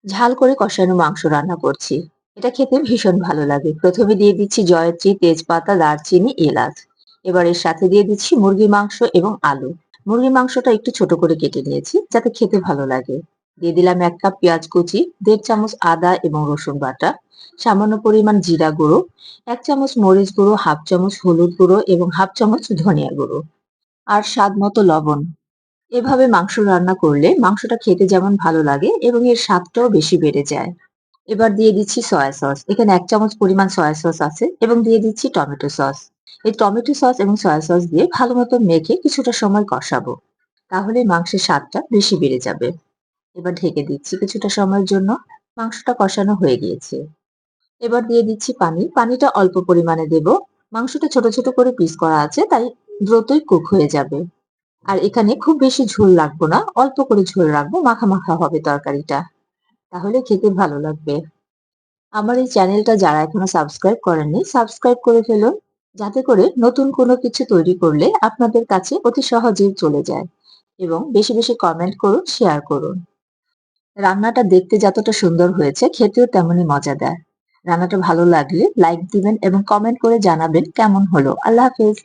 ঝাল করে কষানো মাংস রান্না করছি। এটা খেতে ভীষণ ভালো লাগে। প্রথমে দিয়ে দিচ্ছি জয়ত্রী, তেজপাতা, দারচিনি, এলাচ। এবার এর সাথে দিয়ে দিচ্ছি মুরগির মাংস এবং আলু। মুরগির মাংসটা একটু ছোট করে কেটে নিয়েছি যাতে খেতে ভালো লাগে। দিয়ে দিলাম ১ কাপ পেঁয়াজ কুচি, ১.৫ চামচ আদা এবং রসুন বাটা, সামান্য পরিমাণ জিরা গুঁড়ো, ১ চামচ মরিচ গুঁড়ো, ১/২ চামচ হলুদ গুঁড়ো এবং ১/২ চামচ ধনিয়া গুঁড়ো আর স্বাদ মতো লবণ। এভাবে মাংস রান্না করলে মাংসটা খেতে যেমন ভালো লাগে এবং এর স্বাদটাও বেশি বেড়ে যায়। এবার দিয়ে দিচ্ছি সয়া সস। এখানে ১ চামচ পরিমাণ সয়া সস আছে এবং দিয়ে দিচ্ছি টমেটো সস। এই টমেটো সস এবং সয়া সস দিয়ে ভালোমতো মেখে কিছুটা সময় কষাবো। তাহলে মাংসের স্বাদটা বেশি বেড়ে যাবে। এবার ঢেকে দিচ্ছি কিছুটা সময়ের জন্য। মাংসটা কষানো হয়ে গিয়েছে। এবার দিয়ে দিচ্ছি পানি। পানিটা অল্প পরিমাণে দেব। মাংসটা ছোট, ছোট করে পিস করা আছে তাই দ্রুতই কুক হয়ে যাবে। আর এখানে খুব বেশি ঝোল রাখবো না, অল্প করে ঝোল রাখবো, মাখা, মাখা হবে তরকারিটা। তাহলে খেতে ভালো লাগবে। আমার এই চ্যানেলটা যারা এখনো সাবস্ক্রাইব করেননি, সাবস্ক্রাইব করে ফেলুন। যাতে করে নতুন কোনো কিছু তৈরি করলে আপনাদের কাছে অতি সহজেই চলে যায়। এবং বেশি, বেশি কমেন্ট করুন, শেয়ার করুন। রান্নাটা দেখতে যতটা সুন্দর হয়েছে, খেতেও তেমনই মজাদার। রান্নাটা ভালো লাগলে লাইক দিবেন এবং কমেন্ট করে জানাবেন কেমন হলো। আল্লাহ হাফেজ।